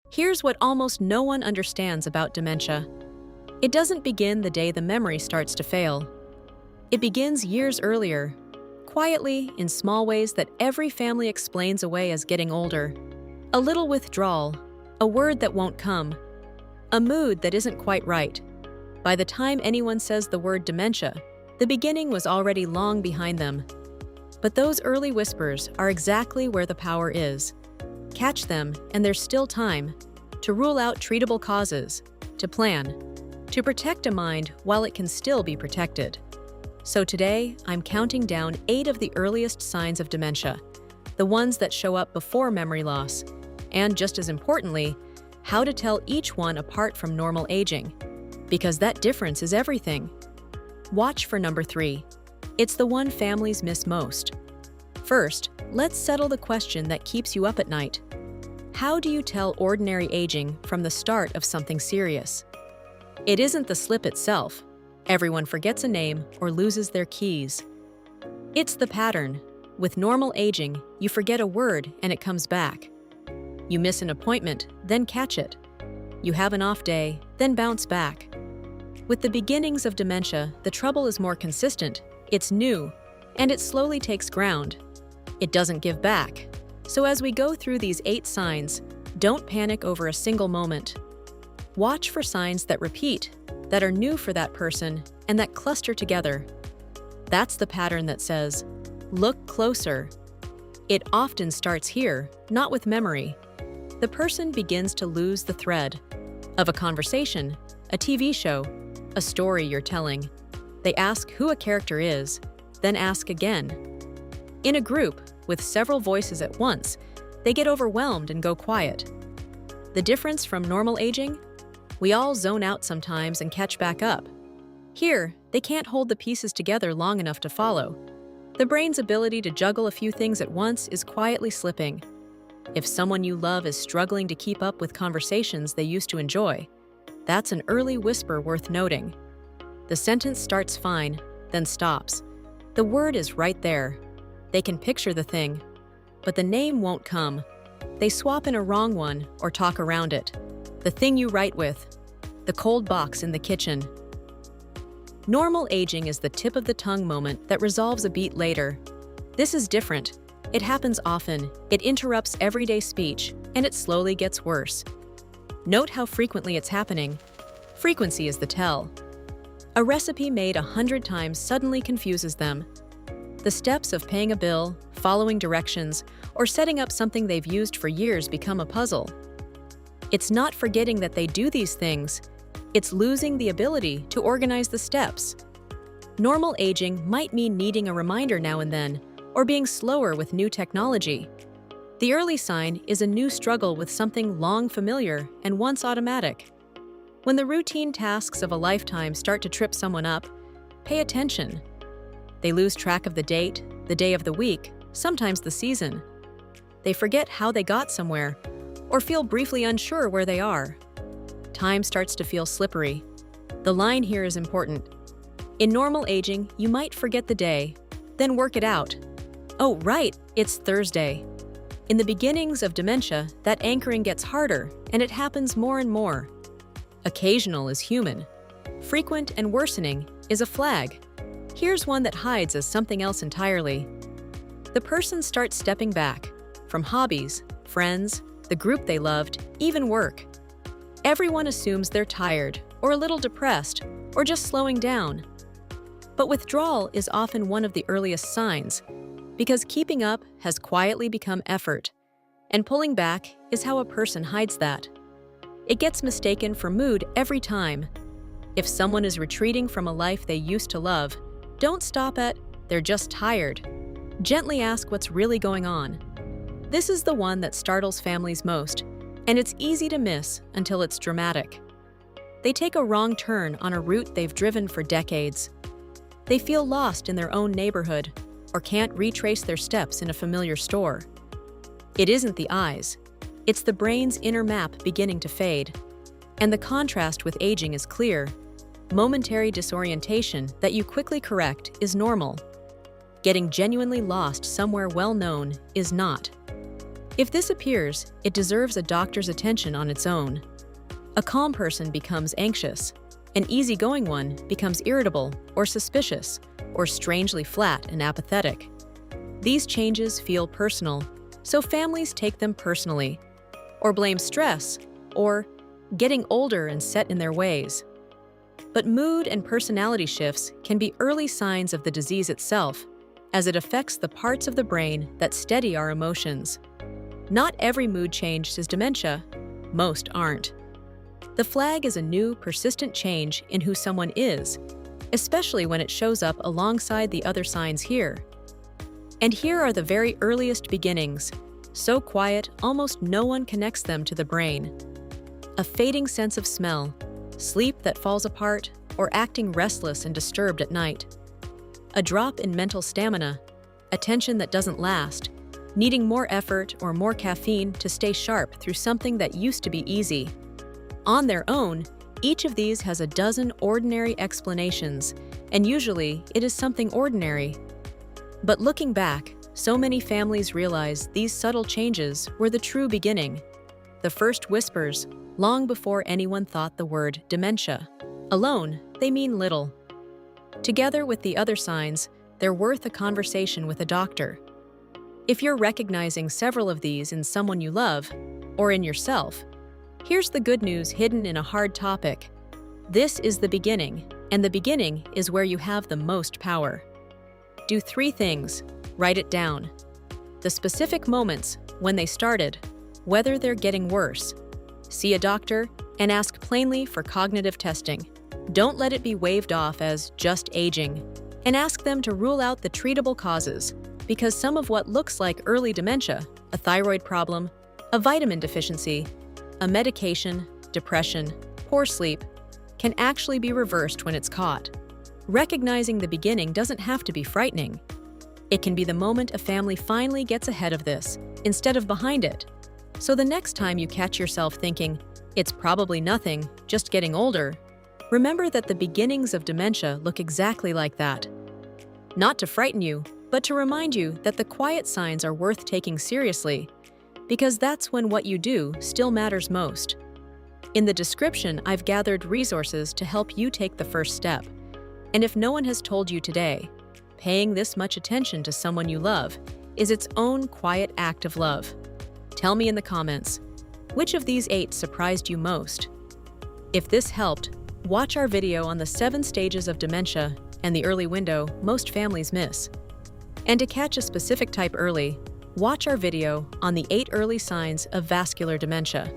Here's what almost no one understands about dementia. It doesn't begin the day the memory starts to fail. It begins years earlier, quietly, in small ways that every family explains away as getting older. A little withdrawal, a word that won't come, a mood that isn't quite right. By the time anyone says the word dementia, the beginning was already long behind them. But those early whispers are exactly where the power is. Catch them, and there's still time to rule out treatable causes, to plan, to protect a mind while it can still be protected. So today, I'm counting down 8 of the earliest signs of dementia, the ones that show up before memory loss, and just as importantly, how to tell each one apart from normal aging, because that difference is everything. Watch for number 3. It's the one families miss most. First, let's settle the question that keeps you up at night. How do you tell ordinary aging from the start of something serious? It isn't the slip itself. Everyone forgets a name or loses their keys. It's the pattern. With normal aging, you forget a word and it comes back. You miss an appointment, then catch it. You have an off day, then bounce back. With the beginnings of dementia, the trouble is more consistent. It's new, and it slowly takes ground. It doesn't give back. So as we go through these 8 signs, don't panic over a single moment. Watch for signs that repeat, that are new for that person, and that cluster together. That's the pattern that says, look closer. It often starts here, not with memory. The person begins to lose the thread of a conversation, a TV show, a story you're telling. They ask who a character is, then ask again. In a group with several voices at once, they get overwhelmed and go quiet. The difference from normal aging? We all zone out sometimes and catch back up. Here, they can't hold the pieces together long enough to follow. The brain's ability to juggle a few things at once is quietly slipping. If someone you love is struggling to keep up with conversations they used to enjoy, that's an early whisper worth noting. The sentence starts fine, then stops. The word is right there. They can picture the thing, but the name won't come. They swap in a wrong one or talk around it. The thing you write with, the cold box in the kitchen. Normal aging is the tip of the tongue moment that resolves a beat later. This is different. It happens often, it interrupts everyday speech, and it slowly gets worse. Note how frequently it's happening. Frequency is the tell. A recipe made 100 times suddenly confuses them. The steps of paying a bill, following directions, or setting up something they've used for years become a puzzle. It's not forgetting that they do these things, it's losing the ability to organize the steps. Normal aging might mean needing a reminder now and then, or being slower with new technology. The early sign is a new struggle with something long familiar and once automatic. When the routine tasks of a lifetime start to trip someone up, pay attention. They lose track of the date, the day of the week, sometimes the season. They forget how they got somewhere, or feel briefly unsure where they are. Time starts to feel slippery. The line here is important. In normal aging, you might forget the day, then work it out. Oh, right, it's Thursday. In the beginnings of dementia, that anchoring gets harder, and it happens more and more. Occasional is human. Frequent and worsening is a flag. Here's one that hides as something else entirely. The person starts stepping back from hobbies, friends, the group they loved, even work. Everyone assumes they're tired, or a little depressed, or just slowing down. But withdrawal is often one of the earliest signs, because keeping up has quietly become effort, and pulling back is how a person hides that. It gets mistaken for mood every time. If someone is retreating from a life they used to love, don't stop at, "they're just tired." Gently ask what's really going on. This is the one that startles families most, and it's easy to miss until it's dramatic. They take a wrong turn on a route they've driven for decades. They feel lost in their own neighborhood, or can't retrace their steps in a familiar store. It isn't the eyes. It's the brain's inner map beginning to fade. And the contrast with aging is clear. Momentary disorientation that you quickly correct is normal. Getting genuinely lost somewhere well-known is not. If this appears, it deserves a doctor's attention on its own. A calm person becomes anxious. An easygoing one becomes irritable or suspicious or strangely flat and apathetic. These changes feel personal, so families take them personally, or blame stress, or getting older and set in their ways. But mood and personality shifts can be early signs of the disease itself, as it affects the parts of the brain that steady our emotions. Not every mood change is dementia. Most aren't. The flag is a new, persistent change in who someone is, especially when it shows up alongside the other signs here. And here are the very earliest beginnings, so quiet almost no one connects them to the brain. A fading sense of smell, sleep that falls apart, or acting restless and disturbed at night. A drop in mental stamina, attention that doesn't last, needing more effort or more caffeine to stay sharp through something that used to be easy. On their own, each of these has a dozen ordinary explanations, and usually it is something ordinary. But looking back, so many families realize these subtle changes were the true beginning, the first whispers, long before anyone thought the word dementia. Alone, they mean little. Together with the other signs, they're worth a conversation with a doctor. If you're recognizing several of these in someone you love, or in yourself, here's the good news hidden in a hard topic. This is the beginning, and the beginning is where you have the most power. Do 3 things. Write it down. The specific moments, when they started, whether they're getting worse. See a doctor and ask plainly for cognitive testing. Don't let it be waved off as just aging, and ask them to rule out the treatable causes, because some of what looks like early dementia, a thyroid problem, a vitamin deficiency, a medication, depression, poor sleep, can actually be reversed when it's caught. Recognizing the beginning doesn't have to be frightening. It can be the moment a family finally gets ahead of this, instead of behind it. So the next time you catch yourself thinking, it's probably nothing, just getting older, remember that the beginnings of dementia look exactly like that. Not to frighten you, but to remind you that the quiet signs are worth taking seriously, because that's when what you do still matters most. In the description, I've gathered resources to help you take the first step. And if no one has told you today, paying this much attention to someone you love is its own quiet act of love. Tell me in the comments, which of these 8 surprised you most? If this helped, watch our video on the 7 stages of dementia and the early window most families miss. And to catch a specific type early, watch our video on the 8 early signs of vascular dementia.